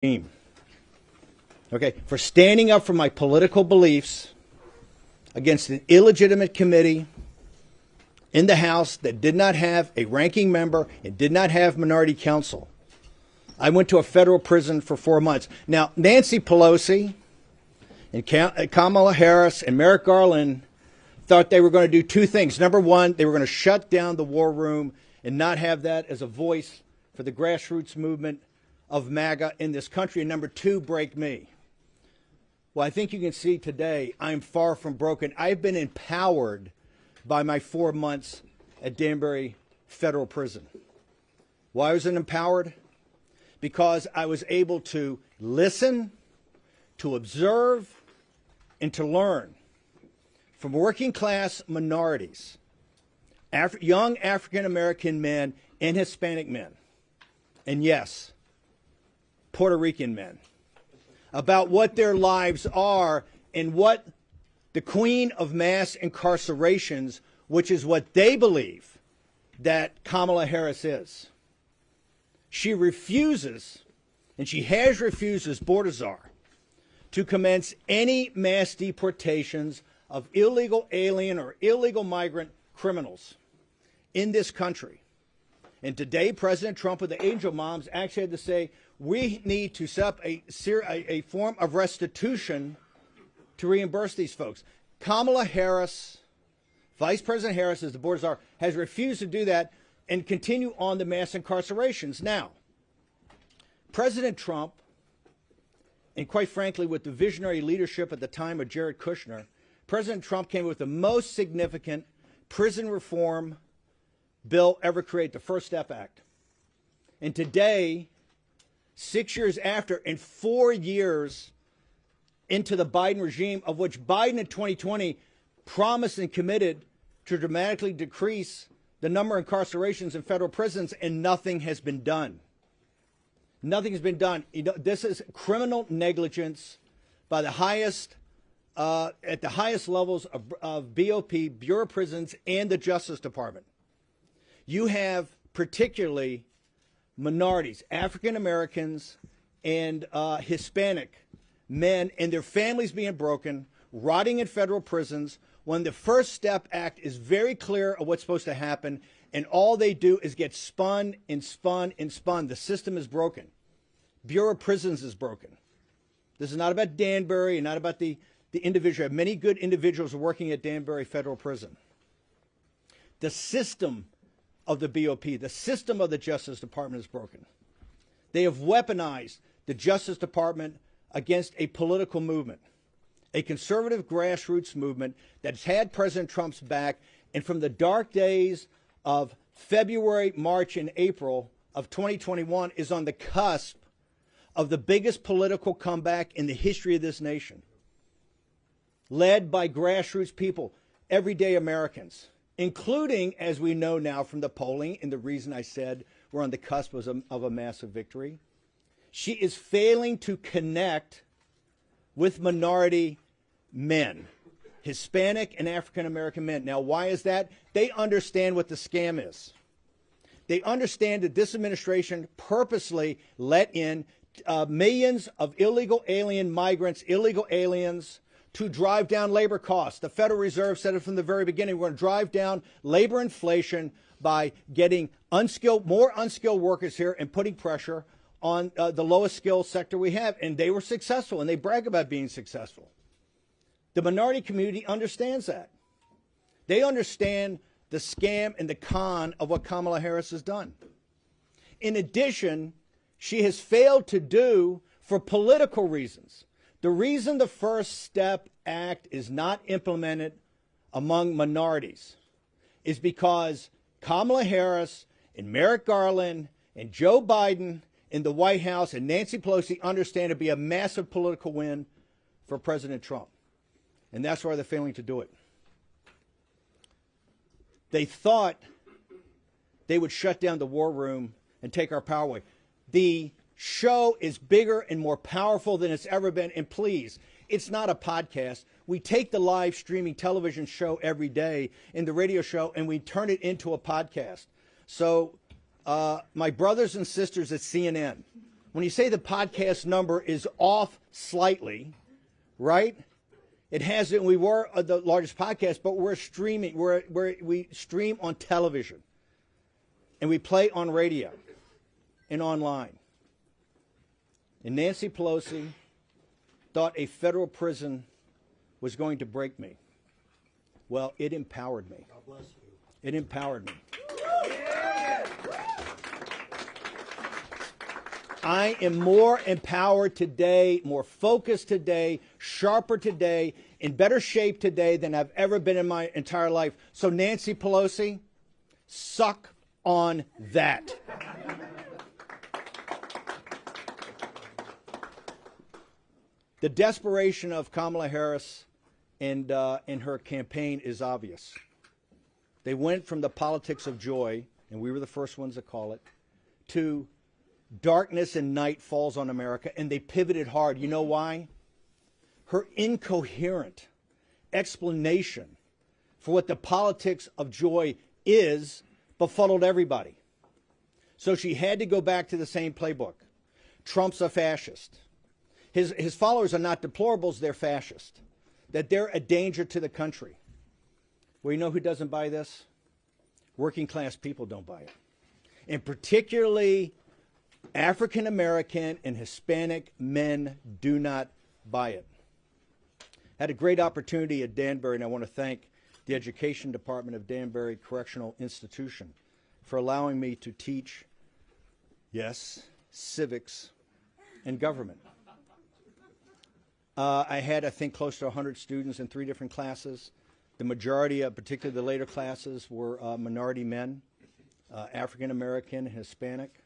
regime. Okay, for standing up for my political beliefs against an illegitimate committee in the House that did not have a ranking member and did not have minority counsel. I went to a federal prison for 4 months. Now, Nancy Pelosi and Kamala Harris and Merrick Garland thought they were going to do two things. Number one, they were going to shut down the war room and not have that as a voice for the grassroots movement of MAGA in this country. And number two, break me. Well, I think you can see today I'm far from broken. I've been empowered by my 4 months at Danbury Federal Prison. Why was I empowered? Because I was able to listen, to observe, and to learn from working class minorities, young African American men and Hispanic men, and yes, Puerto Rican men, about what their lives are and what the queen of mass incarcerations, which is what they believe that Kamala Harris is. She refuses, and she has refused as border czar, to commence any mass deportations of illegal alien or illegal migrant criminals in this country. And today, President Trump with the angel moms actually had to say, we need to set up a form of restitution to reimburse these folks. Kamala Harris, Vice President Harris, as the border czar, has refused to do that and continue on the mass incarcerations. Now, President Trump, and quite frankly, with the visionary leadership at the time of Jared Kushner, President Trump came with the most significant prison reform bill ever created, the First Step Act. And today, 6 years after, and 4 years into the Biden regime, of which Biden in 2020 promised and committed to dramatically decrease the number of incarcerations in federal prisons, and nothing has been done. Nothing has been done. You know, this is criminal negligence by the highest, at the highest levels of BOP, Bureau of Prisons, and the Justice Department. You have particularly minorities, African Americans and Hispanic men and their families being broken, rotting in federal prisons, when the First Step Act is very clear of what's supposed to happen, and all they do is get spun and spun and spun. The system is broken. Bureau of Prisons is broken. This is not about Danbury and not about the individual. I have many good individuals working at Danbury Federal Prison. The system of the BOP, the system of the Justice Department is broken. They have weaponized the Justice Department against a political movement, a conservative grassroots movement that's had President Trump's back, and from the dark days of February, March, and April of 2021 is on the cusp of the biggest political comeback in the history of this nation, led by grassroots people, everyday Americans, including, as we know now from the polling, and the reason I said we're on the cusp of a massive victory, she is failing to connect with minority men, Hispanic and African American men. Now, why is that? They understand what the scam is. They understand that this administration purposely let in millions of illegal alien migrants, illegal aliens, to drive down labor costs. The Federal Reserve said it from the very beginning. We're going to drive down labor inflation by getting more unskilled workers here and putting pressure on the lowest skilled sector we have. And they were successful, and they brag about being successful. The minority community understands that. They understand the scam and the con of what Kamala Harris has done. In addition, she has failed to do, for political reasons, the reason the First Step Act is not implemented among minorities is because Kamala Harris and Merrick Garland and Joe Biden in the White House and Nancy Pelosi understand it to be a massive political win for President Trump. And that's why they're failing to do it. They thought they would shut down the war room and take our power away. The show is bigger and more powerful than it's ever been. And please, it's not a podcast. We take the live streaming television show every day and the radio show, and we turn it into a podcast. So my brothers and sisters at CNN, When you say the podcast number is off slightly, right? It hasn't. We were the largest podcast, but we're streaming. We stream on television, and we play on radio and online. And Nancy Pelosi thought a federal prison was going to break me. Well, it empowered me. God bless you. It empowered me. I am more empowered today, more focused today, sharper today, in better shape today than I've ever been in my entire life. So Nancy Pelosi, suck on that. The desperation of Kamala Harris and in her campaign is obvious. They went from the politics of joy, and we were the first ones to call it, to darkness and night falls on America, and they pivoted hard. You know why? Her incoherent explanation for what the politics of joy is befuddled everybody. So she had to go back to the same playbook. Trump's a fascist. His followers are not deplorables, they're fascist. That they're a danger to the country. Well, you know who doesn't buy this? Working class people don't buy it. And particularly African American and Hispanic men do not buy it. Had a great opportunity at Danbury, and I want to thank the Education Department of Danbury Correctional Institution for allowing me to teach, yes, civics and government. I had, I think, close to 100 students in 3 different classes. The majority, particularly the later classes, were minority men, African American, Hispanic.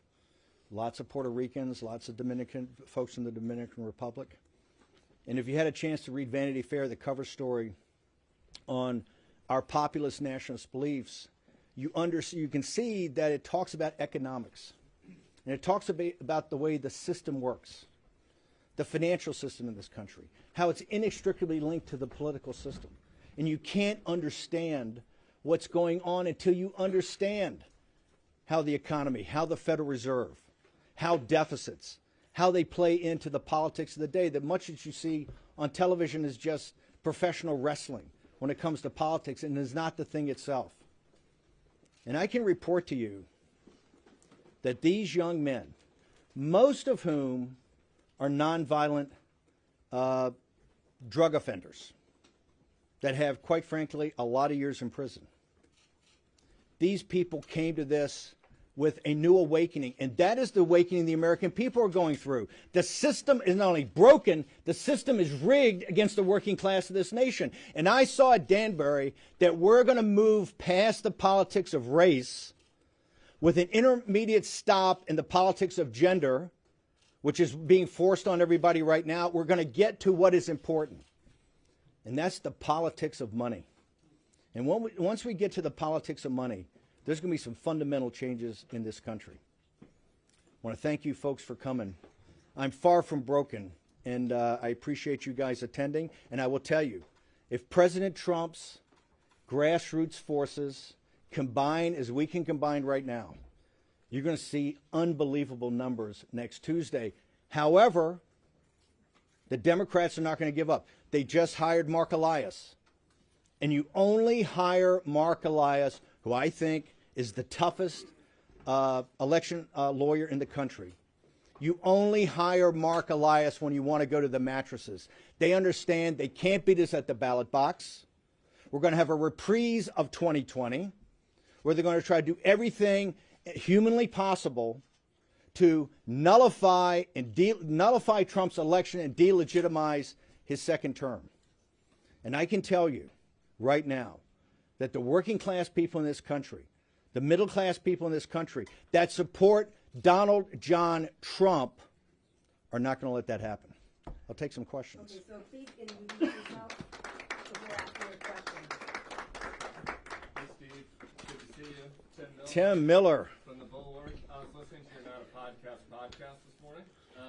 Lots of Puerto Ricans, lots of Dominican folks in the Dominican Republic. And if you had a chance to read Vanity Fair, the cover story on our populist nationalist beliefs, you can see that it talks about economics. And it talks about the way the system works, the financial system in this country, how it's inextricably linked to the political system. And you can't understand what's going on until you understand how the economy, how the Federal Reserve, how deficits, how they play into the politics of the day. That much that you see on television is just professional wrestling when it comes to politics and is not the thing itself. And I can report to you that these young men, most of whom are nonviolent drug offenders that have, quite frankly, a lot of years in prison, these people came to this with a new awakening, and that is the awakening the American people are going through. The system is not only broken, the system is rigged against the working class of this nation. And I saw at Danbury that we're going to move past the politics of race with an intermediate stop in the politics of gender, which is being forced on everybody right now. We're going to get to what is important, and that's the politics of money. And once we get to the politics of money, there's going to be some fundamental changes in this country. I want to thank you folks for coming. I'm far from broken, and I appreciate you guys attending. And I will tell you, if President Trump's grassroots forces combine as we can combine right now, you're going to see unbelievable numbers next Tuesday. However, the Democrats are not going to give up. They just hired Mark Elias. And you only hire Mark Elias, who I think is the toughest election lawyer in the country. You only hire Mark Elias when you want to go to the mattresses. They understand they can't beat us at the ballot box. We're going to have a reprise of 2020, where they're going to try to do everything humanly possible to nullify Trump's election and delegitimize his second term. And I can tell you right now that the working class people in this country, the middle class people in this country that support Donald John Trump are not going to let that happen. I'll take some questions. Okay, so please introduce yourself before asking your question. Hey Steve, good to see you. Tim Miller. From the Bulwark. I was listening to your Not a podcast this morning.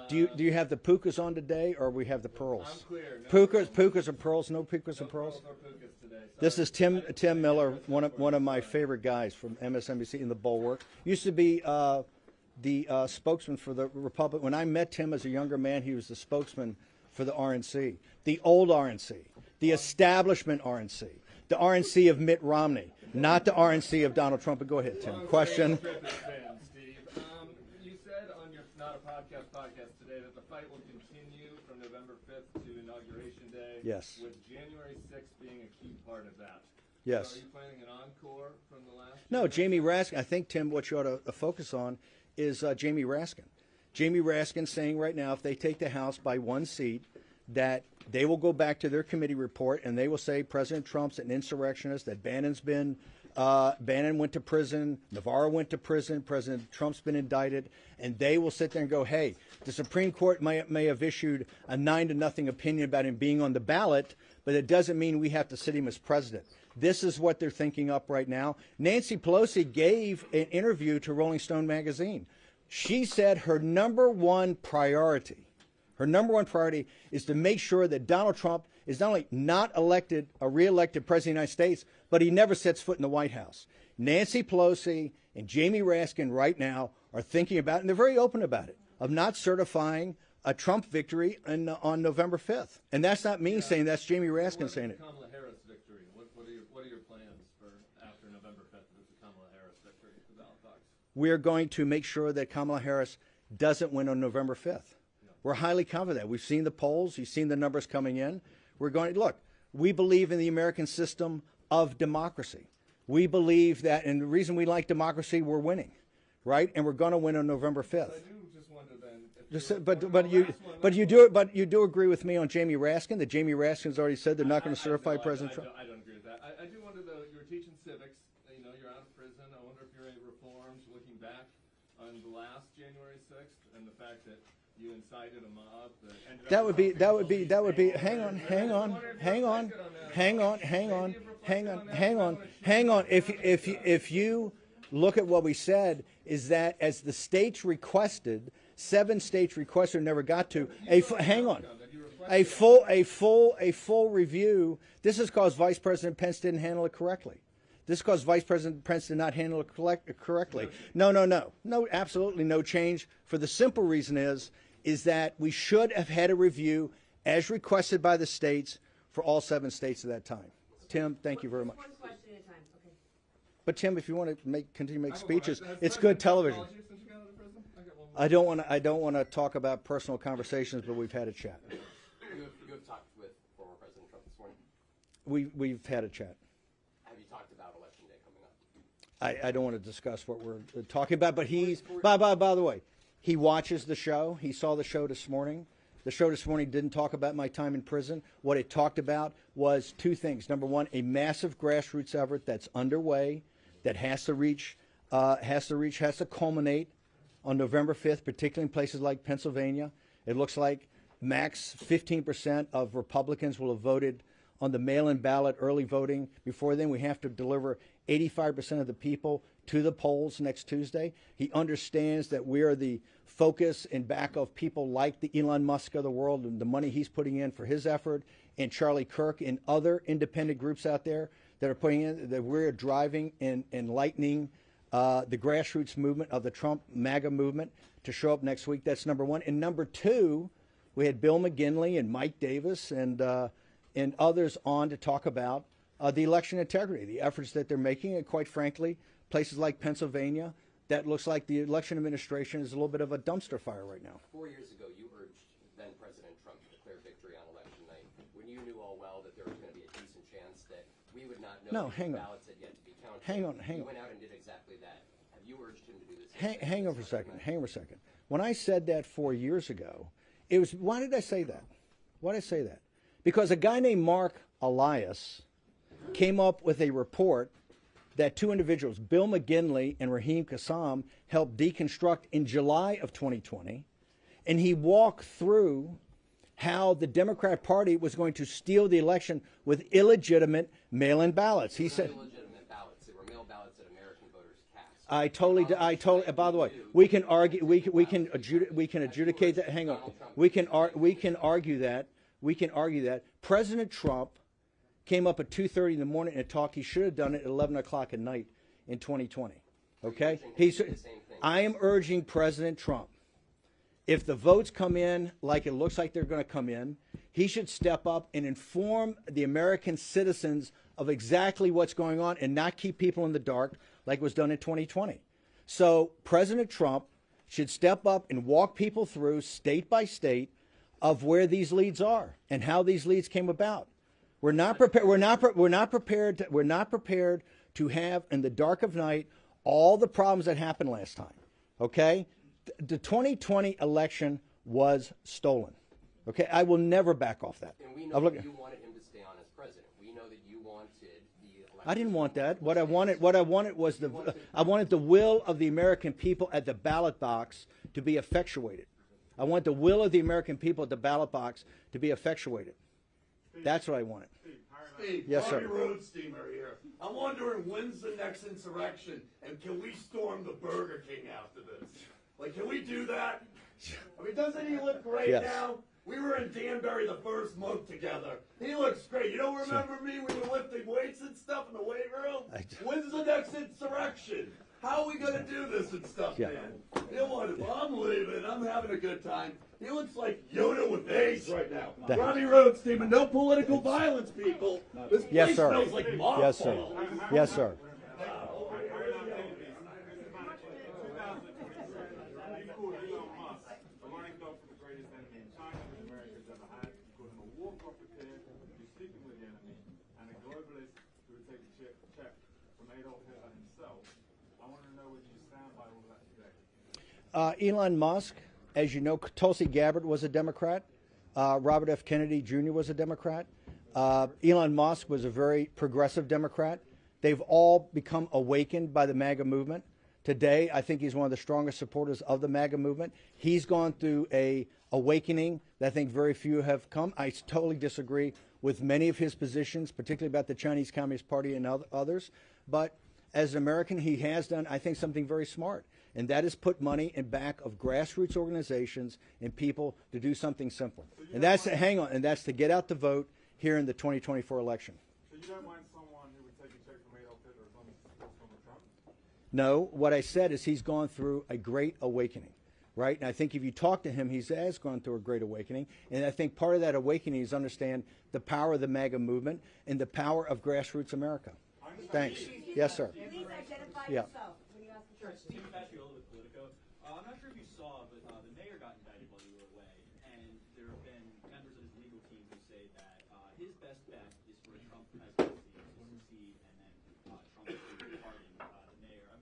Do you have the pukas on today, or we have the pearls? I'm clear. No Pukas or pearls? No pukas no or pearls? or pukas today. Sorry. This is Tim Miller, one of my favorite guys from MSNBC in the Bulwark. Used to be the spokesman for the Republic. When I met Tim as a younger man, he was the spokesman for the RNC, the old RNC, the establishment RNC, the RNC of Mitt Romney, not the RNC of Donald Trump. But go ahead, Tim. Question. Steve, you said on your Not a podcast today that the fight will continue from November 5th to Inauguration Day. Yes. With January 6th being a key part of that. Yes. So are you planning an encore from the last? No, Jamie Raskin. I think, Tim, what you ought to focus on is Jamie Raskin. Jamie Raskin saying right now, if they take the House by one seat, that they will go back to their committee report and they will say President Trump's an insurrectionist, that Bannon went to prison, Navarro went to prison, President Trump's been indicted, and they will sit there and go, hey, the Supreme Court may have issued a 9-0 opinion about him being on the ballot, but it doesn't mean we have to sit him as president. This is what they're thinking up right now. Nancy Pelosi gave an interview to Rolling Stone magazine. She said her number one priority is to make sure that Donald Trump is not only not elected, a re-elected president of the United States, but he never sets foot in the White House. Nancy Pelosi and Jamie Raskin right now are thinking about, and they're very open about it, of not certifying a Trump victory on November 5th. And that's not me saying, that's Jamie Raskin saying it. Kamala Harris victory. What are your plans for after November 5th? If it's a Kamala Harris victory at the ballot box. We are going to make sure that Kamala Harris doesn't win on November 5th. We're highly confident. We've seen the polls. You've seen the numbers coming in. We're going to look. We believe in the American system of democracy. We believe that, and the reason we like democracy, we're winning, right? And we're going to win on November 5th. I do just wonder then. But you do agree with me on Jamie Raskin, that Jamie Raskin's already said they're not going to certify President Trump. I don't agree with that. I do wonder though. You were teaching civics. You know, you're out of prison. I wonder if you're any reforms looking back on the last January 6th and the fact that you incited a mob that ended up hang on. If you look at what we said, is that as the states requested, 7 states requested, never got to a full review. This is because Vice President Pence didn't handle it correctly. This is because Vice President Pence did not handle it correctly. No, absolutely no change. For the simple reason is that we should have had a review as requested by the states for all 7 states at that time. Tim, thank you very much. One question at a time. Okay. But Tim, if you want to continue to make speeches, it's good television. I don't want to talk about personal conversations, but we've had a chat. You have talked with former President Trump this morning? We've had a chat. Have you talked about Election Day coming up? I don't want to discuss what we're talking about, but by the way, he watches the show. He saw the show this morning. The show this morning didn't talk about my time in prison. What it talked about was 2 things. Number one, a massive grassroots effort that's underway that has to culminate on November 5th, particularly in places like Pennsylvania. It looks like max 15% of Republicans will have voted on the mail-in ballot, early voting. Before then, we have to deliver 85% of the people to the polls next Tuesday. He understands that we are the focus and back of people like the Elon Musk of the world and the money he's putting in for his effort, and Charlie Kirk and other independent groups out there that are putting in, that we're driving and enlightening the grassroots movement of the Trump MAGA movement to show up next week. That's number one. And number 2, we had Bill McGinley and Mike Davis and others on to talk about the election integrity, the efforts that they're making, and quite frankly, places like Pennsylvania, that looks like the election administration is a little bit of a dumpster fire right now. 4 years ago, you urged then President Trump to declare victory on election night when you knew all well that there was going to be a decent chance that we would not know if ballots had yet to be counted. Hang on. He went out and did exactly that. Have you urged him to do this? Hang on for a second. When I said that 4 years ago, it was, why did I say that? Why did I say that? Because a guy named Mark Elias came up with a report that 2 individuals, Bill McGinley and Raheem Kassam, helped deconstruct in July of 2020. And he walked through how the Democrat Party was going to steal the election with illegitimate mail-in ballots. He said, illegitimate ballots. They were mail ballots that American voters cast. I totally, by the way, we can argue, we can adjudicate that. Hang on. We can argue that. President Trump came up at 2:30 in the morning and talked. He should have done it at 11 o'clock at night in 2020. Okay? I am urging President Trump, if the votes come in like it looks like they're going to come in, he should step up and inform the American citizens of exactly what's going on and not keep people in the dark like was done in 2020. So President Trump should step up and walk people through state by state of where these leads are and how these leads came about. We're not prepared. We're not prepared to have in the dark of night all the problems that happened last time. Okay, the 2020 election was stolen. Okay, I will never back off that. And we know that you wanted him to stay on as president. We know that you wanted the election. I didn't want that. What I wanted was I wanted the will of the American people at the ballot box to be effectuated. I want the will of the American people at the ballot box to be effectuated. That's what I wanted. Steve, yes, sir. Road Steamer here. I'm wondering when's the next insurrection, and can we storm the Burger King after this? Like, can we do that? I mean, doesn't he look great now? We were in Danbury the first month together. He looks great. You don't remember me? We were lifting weights and stuff in the weight room. When's the next insurrection? How are we going to do this and stuff, man? You know what? Well, I'm leaving. I'm having a good time. He looks like Yoda with AIDS right now. Ronnie Road Steamer, no political violence, people. This place smells like mothballs. Yes, sir. Yes, sir. Elon Musk, as you know, Tulsi Gabbard was a Democrat. Robert F. Kennedy Jr. was a Democrat. Elon Musk was a very progressive Democrat. They've all become awakened by the MAGA movement. Today, I think he's one of the strongest supporters of the MAGA movement. He's gone through a awakening that I think very few have come. I totally disagree with many of his positions, particularly about the Chinese Communist Party and others. But as an American, he has done, I think, something very smart. And that is put money in back of grassroots organizations and people to do something simple. And that's, hang on, and that's to get out the vote here in the 2024 election. So you don't mind someone who would take a check from Adolf Hitler from Trump? No, what I said is he's gone through a great awakening, right? And I think if you talk to him, he has gone through a great awakening. And I think part of that awakening is understand the power of the MAGA movement and the power of grassroots America. Thanks. Yes, sir. Please identify yourself. Sure, Steve Bannon with Politico. I'm not sure if you saw, but the mayor got indicted while you were away, and there have been members of his legal team who say that his best bet is for a Trump presidency to succeed, and then Trump to pardon the mayor.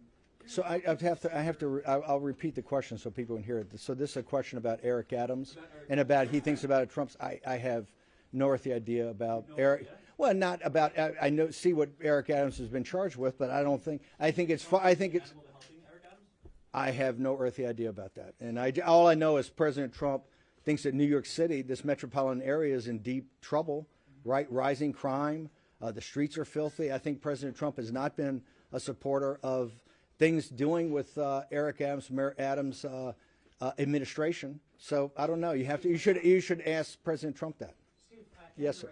So I'll repeat the question so people can hear it. So this is a question about Eric Adams and about he thinks about Trump's. I have no earthly idea about Eric. Well, not about. I know see what Eric Adams has been charged with, but I don't think. I think it's. I have no earthly idea about that. And all I know is President Trump thinks that New York City, this metropolitan area, is in deep trouble, right? Rising crime. The streets are filthy. I think President Trump has not been a supporter of things doing with Eric Adams, Mayor Adams' administration. So I don't know. You should ask President Trump that. Steve, yes, sir.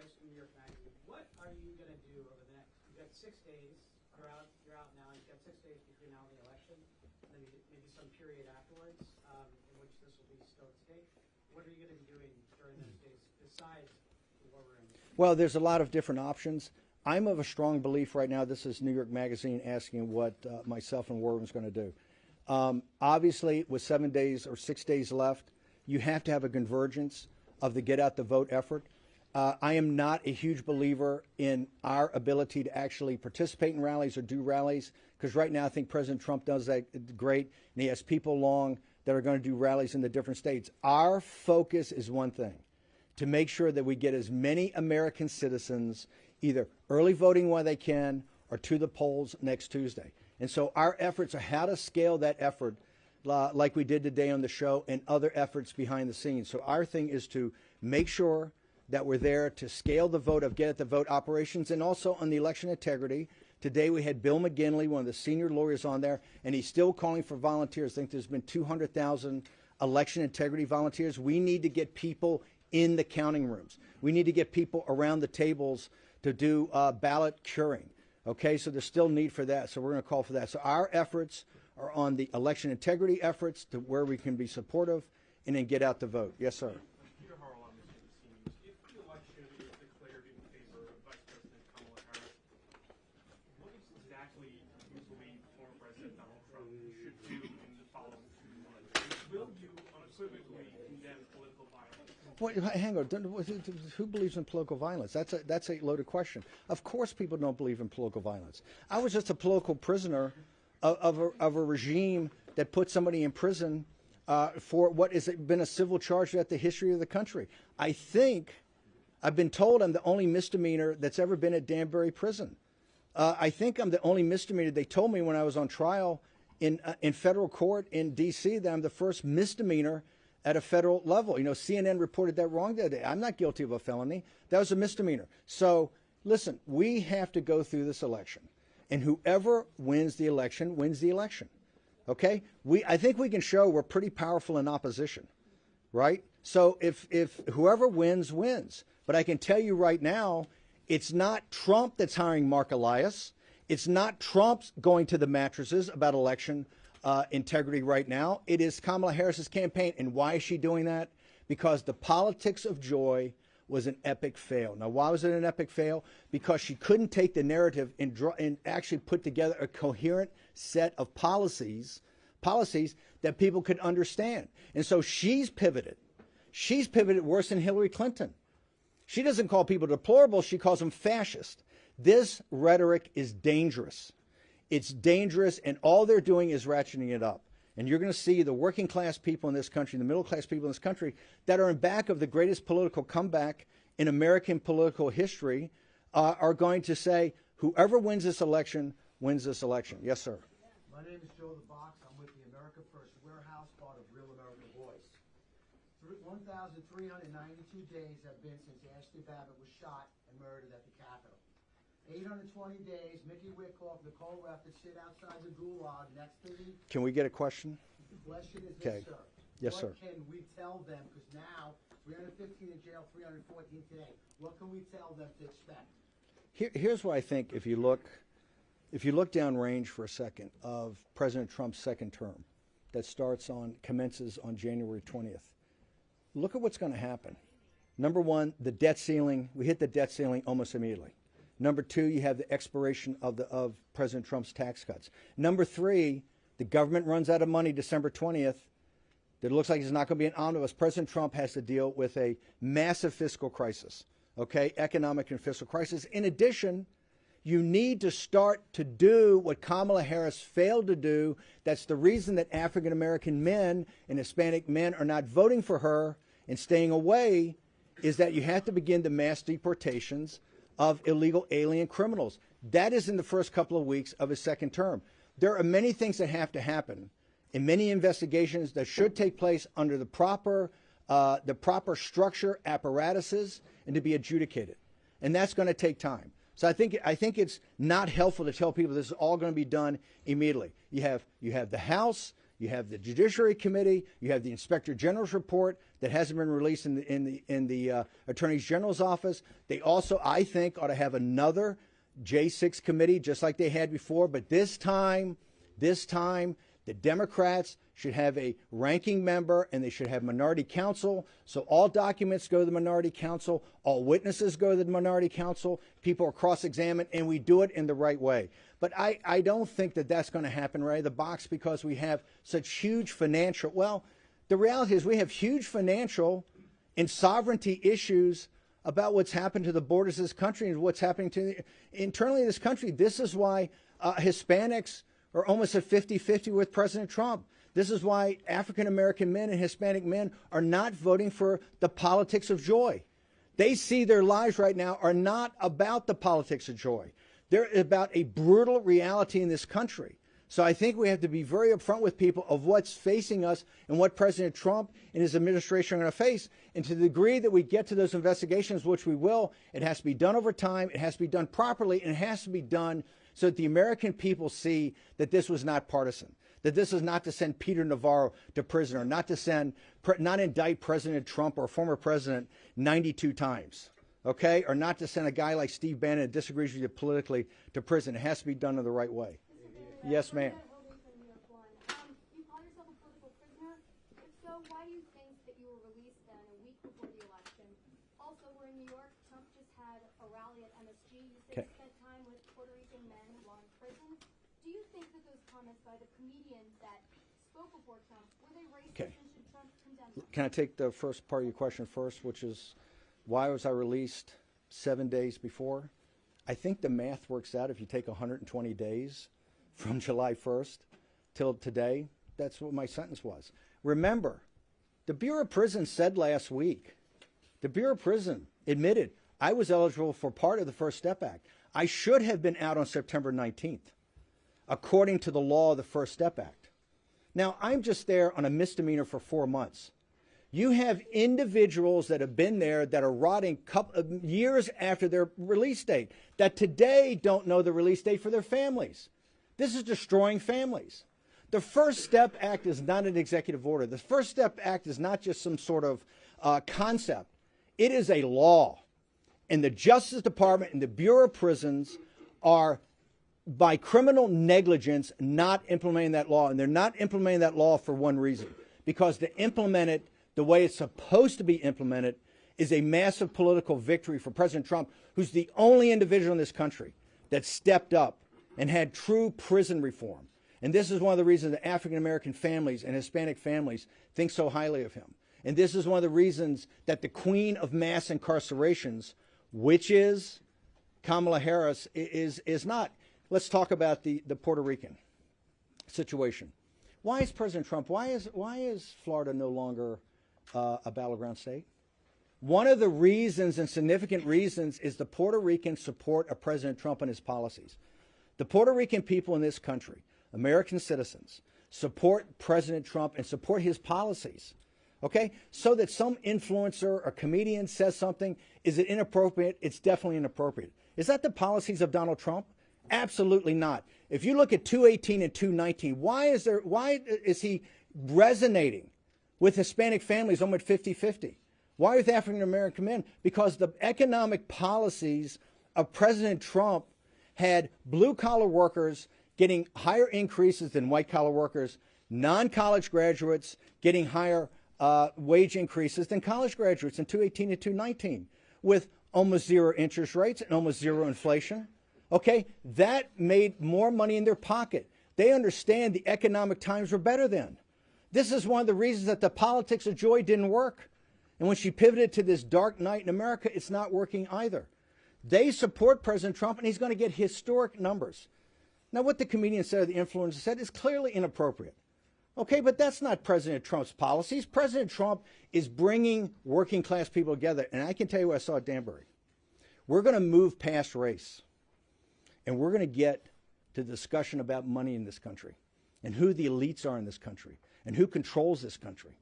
What are you going to do over the next? You've got 6 days. You're out now. You've got 6 days between now and the election, and then maybe some period afterwards in which this will be still at stake. What are you going to be doing during those days besides the war room? Well, there's a lot of different options. I'm of a strong belief right now. This is New York Magazine asking what myself and War Room's going to do. Obviously, with 7 days or 6 days left, you have to have a convergence of the get out the vote effort. I am not a huge believer in our ability to actually participate in rallies or do rallies, because right now I think President Trump does that great, and he has people along that are going to do rallies in the different states. Our focus is one thing, to make sure that we get as many American citizens either early voting while they can or to the polls next Tuesday. And so our efforts are how to scale that effort like we did today on the show and other efforts behind the scenes. So our thing is to make sure that we're there to scale the vote of get at the vote operations, and also on the election integrity. Today we had Bill McGinley, one of the senior lawyers, on there, and he's still calling for volunteers. I think there's been 200,000 election integrity volunteers. We need to get people in the counting rooms. We need to get people around the tables to do ballot curing. Okay, so there's still need for that, so we're going to call for that. So our efforts are on the election integrity efforts to where we can be supportive and then get out the vote. Yes, sir. Peter Harrell on the CBC News. If the election is declared in favor of Vice President Kamala Harris, what exactly do you believe former President Donald Trump should do in the following 2 months? Will you unequivocally condemn political violence? Wait, hang on. Who believes in political violence? That's a loaded question. Of course people don't believe in political violence. I was just a political prisoner of a regime that put somebody in prison for what has been a civil charge throughout the history of the country. I think, I've been told I'm the only misdemeanor that's ever been at Danbury Prison. I think I'm the only misdemeanor. They told me when I was on trial in federal court in D.C. that I'm the first misdemeanor at a federal level. You know, CNN reported that wrong the other day. I'm not guilty of a felony. That was a misdemeanor. So, listen, we have to go through this election. And whoever wins the election wins the election. Okay? I think we can show we're pretty powerful in opposition. Right? So if whoever wins, wins. But I can tell you right now, it's not Trump that's hiring Mark Elias. It's not Trump going to the mattresses about election integrity right now. It is Kamala Harris's campaign. And why is she doing that? Because the politics of joy was an epic fail. Now, why was it an epic fail? Because she couldn't take the narrative and actually put together a coherent set of policies that people could understand. And so she's pivoted. She's pivoted worse than Hillary Clinton. She doesn't call people deplorable. She calls them fascist. This rhetoric is dangerous. It's dangerous, and all they're doing is ratcheting it up. And you're going to see the working class people in this country, the middle class people in this country, that are in back of the greatest political comeback in American political history, are going to say, whoever wins this election, wins this election. Yes, sir. My name is Joe the Box. I'm with the America First Warehouse, part of Real American Voice. 1,392 days have been since Ashley Babbitt was shot and murdered at the Capitol. 820 days, Mickey Wickoff, Nicole left to sit outside the gulag next to the... Can we get a question? The question is Okay. this, sir. Yes, sir. What can we tell them? Because now, 315 in jail, 314 today. What can we tell them to expect? Here's what I think. If you look downrange for a second of President Trump's second term, that commences on January 20th. Look at what's going to happen. Number one, the debt ceiling. We hit the debt ceiling almost immediately. Number two, you have the expiration of President Trump's tax cuts. Number three, the government runs out of money December 20th. It looks like it's not going to be an omnibus. President Trump has to deal with a massive fiscal crisis, okay, economic and fiscal crisis. In addition, you need to start to do what Kamala Harris failed to do. That's the reason that African American men and Hispanic men are not voting for her and staying away, is that you have to begin the mass deportations of illegal alien criminals. That is in the first couple of weeks of his second term. There are many things that have to happen and many investigations that should take place under the proper structure, apparatuses, and to be adjudicated. And that's going to take time. So I think it's not helpful to tell people this is all going to be done immediately. You have the House, you have the Judiciary Committee, you have the Inspector General's report that hasn't been released in the Attorney General's office. They also, I think, ought to have another J6 committee just like they had before. But this time, the Democrats should have a ranking member and they should have minority counsel. So all documents go to the minority counsel, all witnesses go to the minority counsel, people are cross-examined, and we do it in the right way. But I don't think that that's going to happen right out of the box because we have such huge financial, well, the reality is we have huge financial and sovereignty issues about what's happened to the borders of this country and what's happening internally in this country. This is why Hispanics are almost at 50-50 with President Trump. This is why African American men and Hispanic men are not voting for the politics of joy. They see their lives right now are not about the politics of joy. They're about a brutal reality in this country. So I think we have to be very upfront with people of what's facing us and what President Trump and his administration are going to face. And to the degree that we get to those investigations, which we will, it has to be done over time, it has to be done properly, and it has to be done so that the American people see that this was not partisan, that this is not to send Peter Navarro to prison or not indict President Trump or former president 92 times, okay, or not to send a guy like Steve Bannon that disagrees with you politically to prison. It has to be done in the right way. Yes, ma'am. That release in your flying comments by the comedian that spoke before Trump, were they racist Okay. and should Trump condemn them? Can I take the first part of your question first, which is why was I released 7 days before? I think the math works out. If you take 120 days from July 1st till today, that's what my sentence was. Remember, the Bureau of Prisons said last week, the Bureau of Prison admitted I was eligible for part of the First Step Act. I should have been out on September 19th, according to the law of the First Step Act. Now, I'm just there on a misdemeanor for 4 months. You have individuals that have been there that are rotting years after their release date, that today don't know the release date for their families. This is destroying families. The First Step Act is not an executive order. The First Step Act is not just some sort of concept. It is a law. And the Justice Department and the Bureau of Prisons are, by criminal negligence, not implementing that law. And they're not implementing that law for one reason. Because to implement it the way it's supposed to be implemented is a massive political victory for President Trump, who's the only individual in this country that stepped up and had true prison reform. And this is one of the reasons that African-American families and Hispanic families think so highly of him. And this is one of the reasons that the queen of mass incarcerations, which is Kamala Harris, is not. Let's talk about the Puerto Rican situation. Why is President Trump, why is Florida no longer a battleground state? One of the reasons, and significant reasons, is the Puerto Rican support of President Trump and his policies. The Puerto Rican people in this country, American citizens, support President Trump and support his policies. Okay? So that some influencer or comedian says something, is it inappropriate? It's definitely inappropriate. Is that the policies of Donald Trump? Absolutely not. If you look at 218 and 219, why is he resonating with Hispanic families almost 50-50? Why with African American men? Because the economic policies of President Trump had blue-collar workers getting higher increases than white-collar workers, non-college graduates getting higher wage increases than college graduates in 218 and 219, with almost zero interest rates and almost zero inflation. Okay, that made more money in their pocket. They understand the economic times were better then. This is one of the reasons that the politics of joy didn't work. And when she pivoted to this dark night in America, it's not working either. They support President Trump, and he's going to get historic numbers. Now, what the comedian said, or the influencer said, is clearly inappropriate. Okay, but that's not President Trump's policies. President Trump is bringing working class people together. And I can tell you what I saw at Danbury. We're going to move past race. And we're going to get to the discussion about money in this country and who the elites are in this country and who controls this country.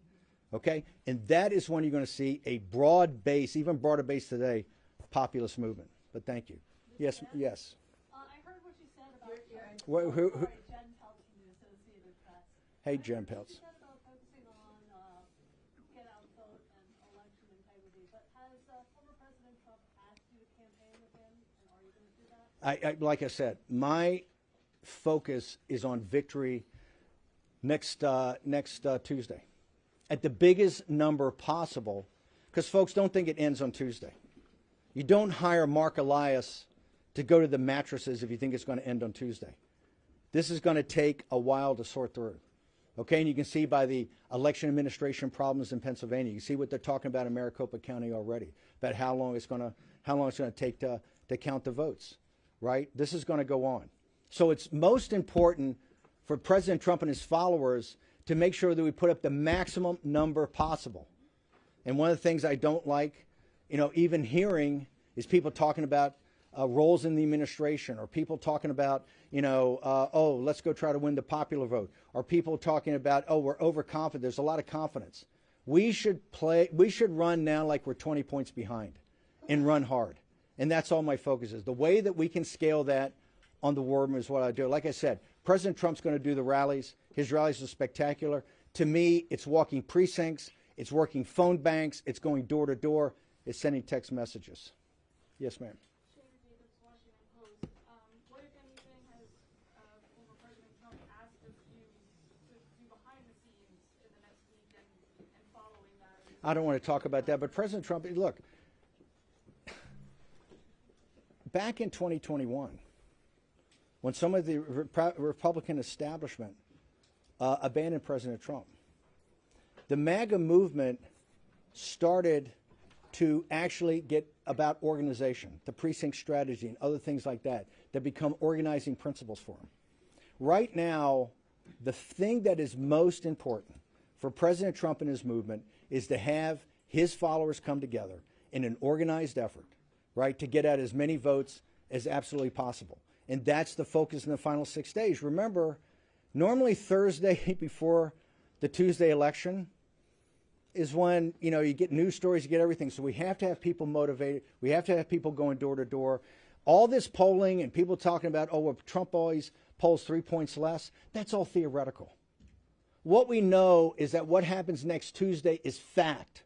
Okay? And that is when you're going to see a broad base, even broader base today, populist movement. But thank you. Yes, yes. I heard what you said about Jen Peltz from the Associated Press. Hey, Jen Peltz. You said about focusing on get out vote and election integrity, but has former President Trump asked you to campaign with him, and are you going to do that? Like I said, my focus is on victory next Tuesday at the biggest number possible, because folks don't think it ends on Tuesday. You don't hire Mark Elias to go to the mattresses if you think it's going to end on Tuesday. This is going to take a while to sort through. Okay, and you can see by the election administration problems in Pennsylvania, you see what they're talking about in Maricopa County already, about how long it's going to take to count the votes. Right? This is going to go on. So it's most important for President Trump and his followers to make sure that we put up the maximum number possible. And one of the things I don't like, even hearing, is people talking about roles in the administration, or people talking about, oh, let's go try to win the popular vote, or people talking about, oh, we're overconfident. There's a lot of confidence. We should run now like we're 20 points behind and run hard. And that's all my focus is. The way that we can scale that on the war room is what I do. Like I said, President Trump's going to do the rallies. His rallies are spectacular. To me, it's walking precincts. It's working phone banks. It's going door to door. It's sending text messages. Yes, ma'am. Washington Post. What, if anything, has former President Trump asked of you to do behind the scenes in the next week and following that? I don't want to talk about that, but President Trump, look, back in 2021, when some of the Republican establishment abandoned President Trump. The MAGA movement started to actually get about organization, the precinct strategy, and other things like that become organizing principles for them. Right now, the thing that is most important for President Trump and his movement is to have his followers come together in an organized effort, right, to get out as many votes as absolutely possible. And that's the focus in the final 6 days. Remember, normally Thursday before the Tuesday election is when, you know, you get news stories, you get everything. So we have to have people motivated. We have to have people going door to door. All this polling and people talking about, oh, well, Trump always polls 3 points less, that's all theoretical. What we know is that what happens next Tuesday is fact.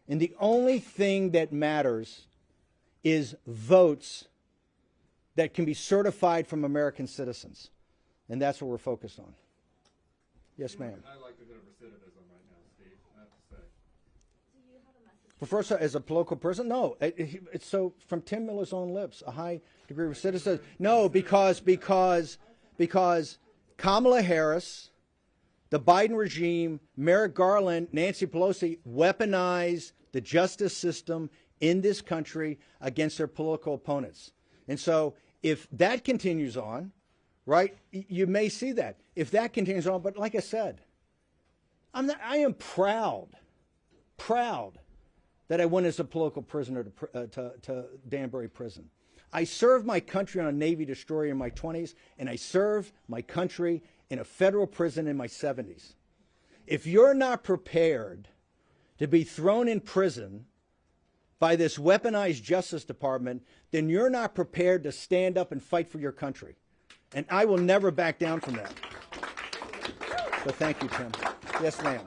And the only thing that matters is votes that can be certified from American citizens. And that's what we're focused on. Yes, ma'am. I like a bit of recidivism right now, Steve, I have to say. Do you have a message? But first, as a political person, no. It's so from Tim Miller's own lips, a high degree of recidivism. No, because Kamala Harris, the Biden regime, Merrick Garland, Nancy Pelosi weaponize the justice system in this country against their political opponents. And so if that continues on, right, you may see that. If that continues on, but like I said, I am proud that I went as a political prisoner to Danbury Prison. I served my country on a Navy destroyer in my 20s, and I served my country in a federal prison in my 70s. If you're not prepared to be thrown in prison by this weaponized Justice Department, then you're not prepared to stand up and fight for your country. And I will never back down from that. So thank you, Tim. Yes, ma'am.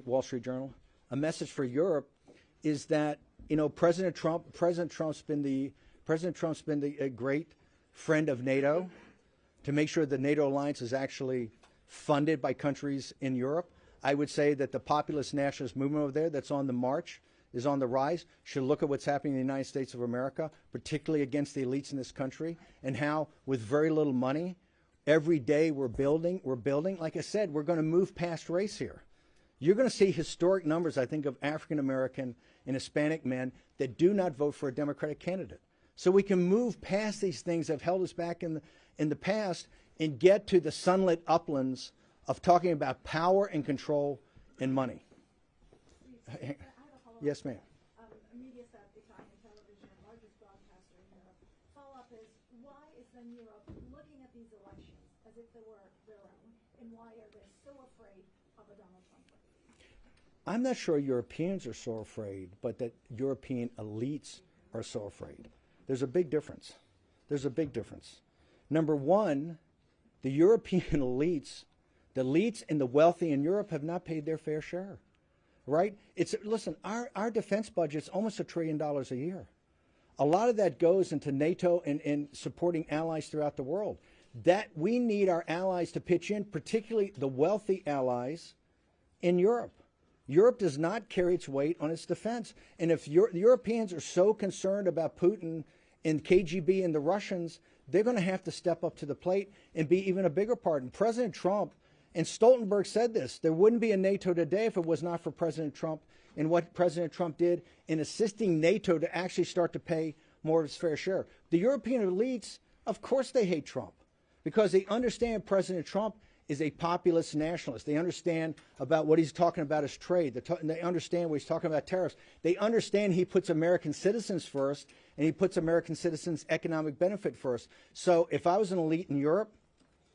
Wall Street Journal. A message for Europe is that, you know, President Trump's been a great friend of NATO to make sure the NATO alliance is actually funded by countries in Europe. I would say that the populist nationalist movement over there that's on the march is on the rise, should look at what's happening in the United States of America, particularly against the elites in this country, and how with very little money, every day we're building. Like I said, we're going to move past race here. You're going to see historic numbers, I think, of African American and Hispanic men that do not vote for a Democratic candidate. So we can move past these things that have held us back in the past and get to the sunlit uplands of talking about power and control and money. Yes, ma'am. Mediaset, Italian television, largest broadcaster in Europe. Follow-up is, why is then Europe looking at these elections as if they were their own, and why are they so afraid of a Donald Trump? I'm not sure Europeans are so afraid, but that European elites are so afraid. There's a big difference. Number one, the European elites, the elites and the wealthy in Europe have not paid their fair share. Right? Listen, our defense budget's almost $1 trillion a year. A lot of that goes into NATO and supporting allies throughout the world. That we need our allies to pitch in, particularly the wealthy allies in Europe. Europe does not carry its weight on its defense. And if the Europeans are so concerned about Putin and KGB and the Russians, they're going to have to step up to the plate and be even a bigger part. And President Trump and Stoltenberg said this, there wouldn't be a NATO today if it was not for President Trump and what President Trump did in assisting NATO to actually start to pay more of its fair share. The European elites, of course they hate Trump because they understand President Trump is a populist nationalist. They understand about what he's talking about is trade. They understand what he's talking about tariffs. They understand he puts American citizens first and he puts American citizens' economic benefit first. So if I was an elite in Europe,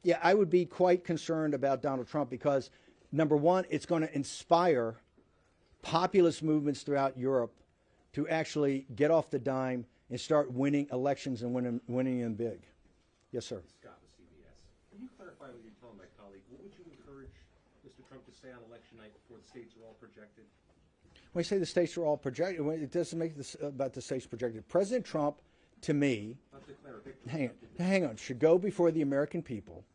yeah, I would be quite concerned about Donald Trump because, number one, it's going to inspire populist movements throughout Europe to actually get off the dime and start winning elections and winning them big. Yes, sir. Scott with CBS. Can you clarify what you're telling my colleague? What would you encourage Mr. Trump to say on election night before the states are all projected? When you say the states are all projected, it doesn't make this about the states projected. President Trump, to me, hang on, should go before the American people.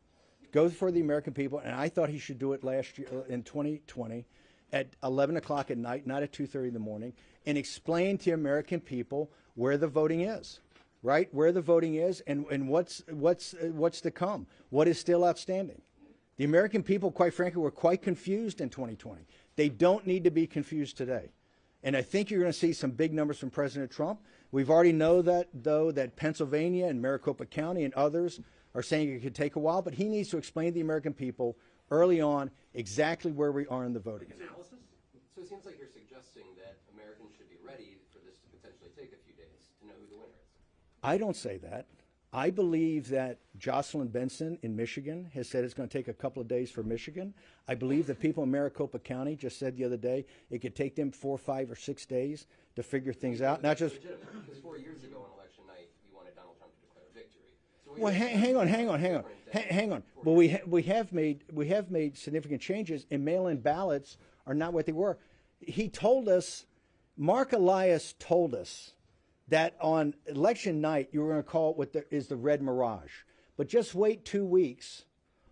And I thought he should do it last year in 2020 at 11 o'clock at night, not at 2:30 in the morning, and explain to American people where the voting is, right? Where the voting is and what's to come, what is still outstanding. The American people, quite frankly, were quite confused in 2020. They don't need to be confused today. And I think you're going to see some big numbers from President Trump. We've already know that, though, that Pennsylvania and Maricopa County and others are saying it could take a while, but he needs to explain to the American people early on exactly where we are in the voting. So it seems like you're suggesting that Americans should be ready for this to potentially take a few days to know who the winner is. I don't say that. I believe that Jocelyn Benson in Michigan has said it's going to take a couple of days for Michigan. I believe the people in Maricopa County just said the other day it could take them 4, 5, or 6 days to figure things out. Not just because 4 years ago on election night, you wanted Donald Trump to declare victory. So well, hang on. Well, we have made significant changes, and mail-in ballots are not what they were. He told us, Mark Elias told us, that on election night you were going to call it what is the red mirage. But just wait 2 weeks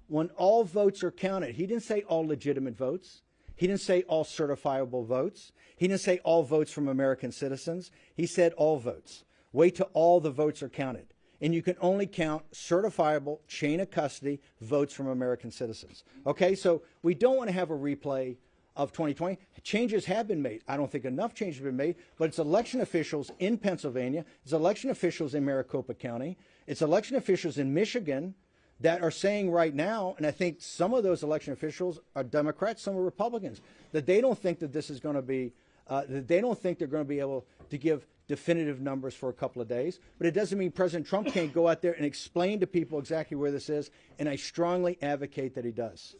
when all votes are counted. He didn't say all legitimate votes. He didn't say all certifiable votes. He didn't say all votes from American citizens. He said all votes. Wait till all the votes are counted. And you can only count certifiable chain of custody votes from American citizens. Okay, so we don't want to have a replay of 2020. Changes have been made. I don't think enough changes have been made, but it's election officials in Pennsylvania, it's election officials in Maricopa County, it's election officials in Michigan that are saying right now, and I think some of those election officials are Democrats, some are Republicans, that they don't think that this is going to be, that they don't think they're going to be able to give definitive numbers for a couple of days. But it doesn't mean President Trump can't go out there and explain to people exactly where this is, and I strongly advocate that he does.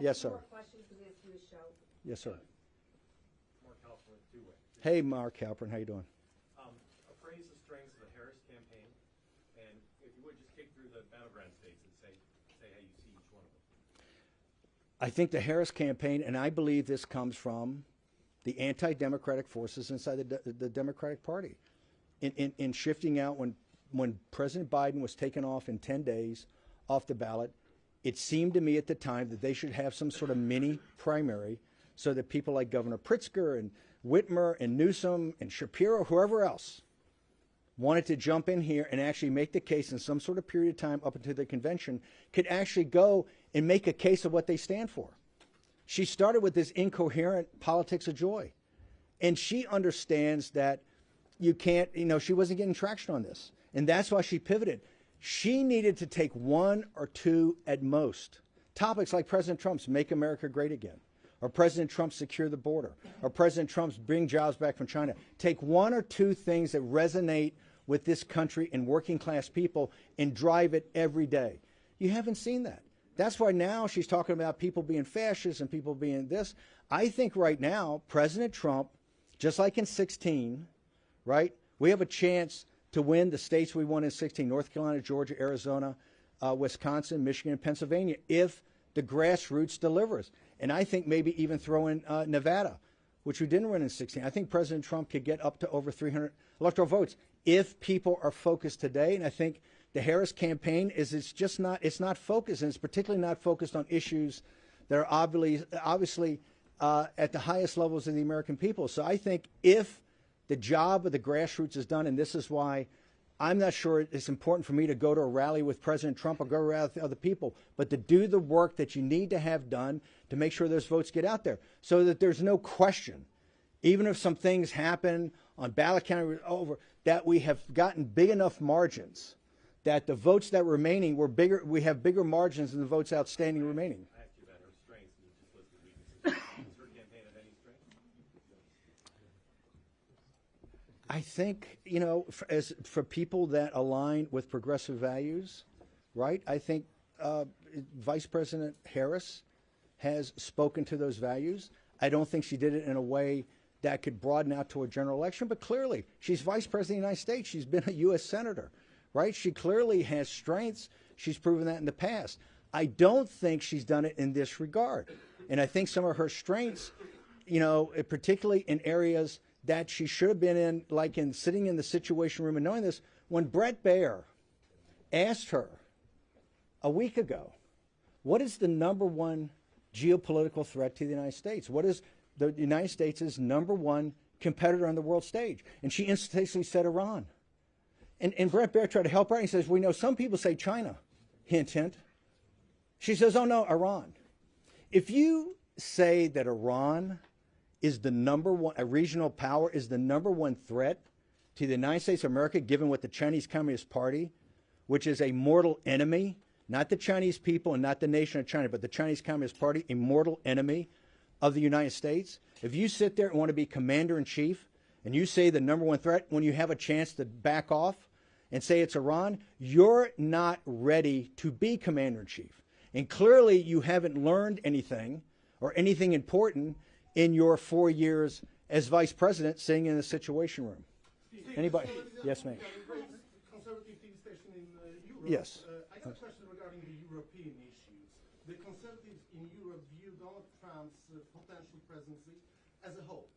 Yes, sir. Yes, sir. Mark Halperin, two-way. Hey, Mark Halperin, how you doing? Appraise the strengths of the Harris campaign, and if you would, just kick through the battleground states and say how you see each one of them. I think the Harris campaign, and I believe this comes from the anti-democratic forces inside the Democratic Party, in shifting out when President Biden was taken off in 10 days off the ballot. It seemed to me at the time that they should have some sort of mini primary, so that people like Governor Pritzker and Whitmer and Newsom and Shapiro, whoever else, wanted to jump in here and actually make the case in some sort of period of time up until the convention, could actually go and make a case of what they stand for. She started with this incoherent politics of joy. And she understands that you can't, she wasn't getting traction on this. And that's why she pivoted. She needed to take 1 or 2 at most topics like President Trump's Make America Great Again, or President Trump's Secure the Border, or President Trump's Bring Jobs Back from China. Take 1 or 2 things that resonate with this country and working class people and drive it every day. You haven't seen that. That's why now she's talking about people being fascists and people being this. I think right now, President Trump, just like in 2016, right, we have a chance to win the states we won in 2016, North Carolina, Georgia, Arizona, Wisconsin, Michigan, and Pennsylvania, if the grassroots delivers. And I think maybe even throw in Nevada, which we didn't win in 2016. I think President Trump could get up to over 300 electoral votes if people are focused today. And I think the Harris campaign it's not focused, and it's particularly not focused on issues that are obviously at the highest levels of the American people. So I think if the job of the grassroots is done, and this is why I'm not sure it's important for me to go to a rally with President Trump or go to a rally with other people, but to do the work that you need to have done to make sure those votes get out there so that there's no question, even if some things happen on ballot counting over, that we have gotten big enough margins that the votes that remaining were bigger, we have bigger margins than the votes outstanding remaining. I asked you about her strengths, and you just listed weaknesses. Does her campaign have any strengths? I think, for people that align with progressive values, right, I think Vice President Harris has spoken to those values. I don't think she did it in a way that could broaden out to a general election, but clearly she's Vice President of the United States. She's been a U.S. Senator, right? She clearly has strengths. She's proven that in the past. I don't think she's done it in this regard. And I think some of her strengths, particularly in areas that she should have been in, like in sitting in the Situation Room and knowing this, when Brett Baer asked her a week ago, what is the number one geopolitical threat to the United States? What is the United States' number one competitor on the world stage. And she instantaneously said Iran. And Brett Baer tried to help her, and he says, we know some people say China, hint, hint. She says, oh, no, Iran. If you say that Iran is the number one, a regional power is the number one threat to the United States of America, given what the Chinese Communist Party, which is a mortal enemy, not the Chinese people and not the nation of China, but the Chinese Communist Party, a mortal enemy of the United States. If you sit there and want to be commander-in-chief and you say the number one threat when you have a chance to back off and say it's Iran, you're not ready to be commander-in-chief. And clearly you haven't learned anything or anything important in your 4 years as vice president sitting in the Situation Room. Anybody? Yes, ma'am. Conservative TV station in Europe. Yes. I got a question regarding the European issues. The conservatives in Europe view Donald Trump's potential presidency as a whole.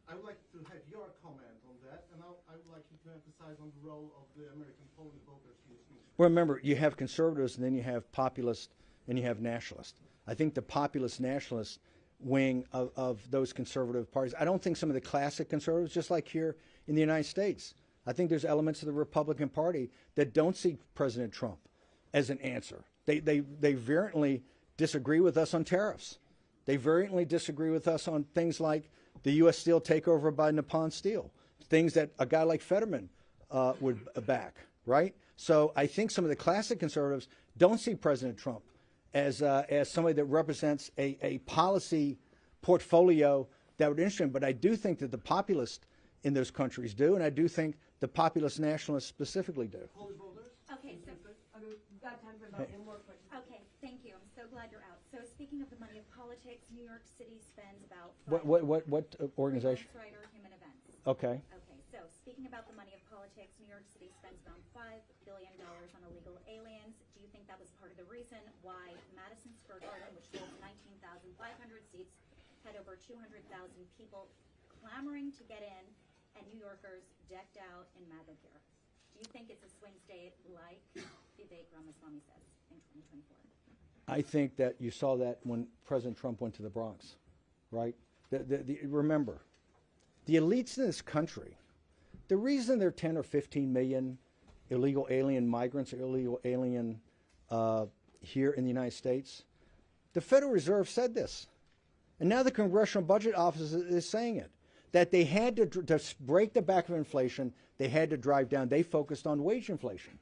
I would like to have your comment on that, and I would like you to emphasize on the role of the American polling voters in this mission. Well, remember, you have conservatives, and then you have populists, and you have nationalists. I think the populist nationalist wing of those conservative parties, I don't think some of the classic conservatives, just like here in the United States, I think there's elements of the Republican Party that don't see President Trump as an answer. They vehemently disagree with us on tariffs. They vehemently disagree with us on things like the U.S. Steel takeover by Nippon Steel, things that a guy like Fetterman would back, right? So I think some of the classic conservatives don't see President Trump as somebody that represents a policy portfolio that would interest them. But I do think that the populists in those countries do, and I do think the populist nationalists specifically do. Okay, so we've got time for about one more question. Okay, thank you. I'm so glad you're out. So speaking of the money of politics, New York City spends about What organization? Rights Human Events. Okay. Okay, so speaking about the money of politics, New York City spends around $5 billion on illegal aliens. Do you think that was part of the reason why Madison Square Garden, which holds 19,500 seats, had over 200,000 people clamoring to get in, and New Yorkers decked out in MAGA gear? Do you think it's a swing state like Vivek Ramaswamy says in 2024? I think that you saw that when President Trump went to the Bronx, right? Remember, the elites in this country, the reason there are 10 or 15 million illegal alien migrants or illegal alien here in the United States, the Federal Reserve said this. And now the Congressional Budget Office is saying it, that they had to break the back of inflation, they had to drive down. They focused on wage inflation.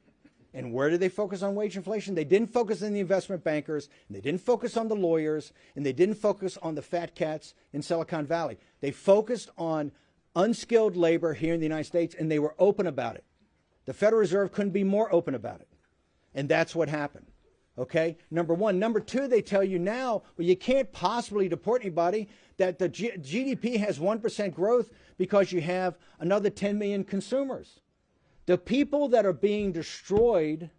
And where did they focus on wage inflation? They didn't focus on the investment bankers, and they didn't focus on the lawyers, and they didn't focus on the fat cats in Silicon Valley. They focused on unskilled labor here in the United States, and they were open about it. The Federal Reserve couldn't be more open about it. And that's what happened. Okay, number one. Number two, they tell you now, well, you can't possibly deport anybody, that the GDP has 1% growth because you have another 10 million consumers. The people that are being destroyed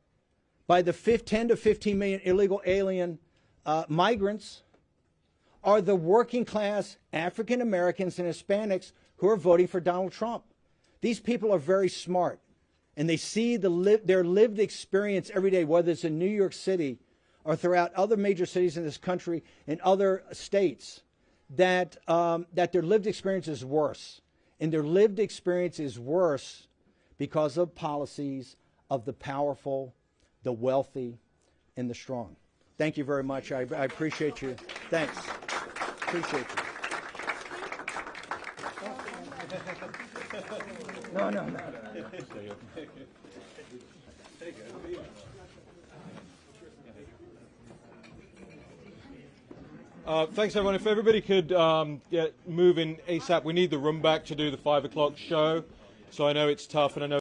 by the 10 to 15 million illegal alien migrants are the working class African Americans and Hispanics who are voting for Donald Trump. These people are very smart, and they see their lived experience every day, whether it's in New York City or throughout other major cities in this country and other states, that their lived experience is worse. And their lived experience is worse because of policies of the powerful, the wealthy, and the strong. Thank you very much. I appreciate you. Thanks. Appreciate you. No. Thanks, everyone. If everybody could get moving ASAP, we need the room back to do the 5 o'clock show. So I know it's tough, and I know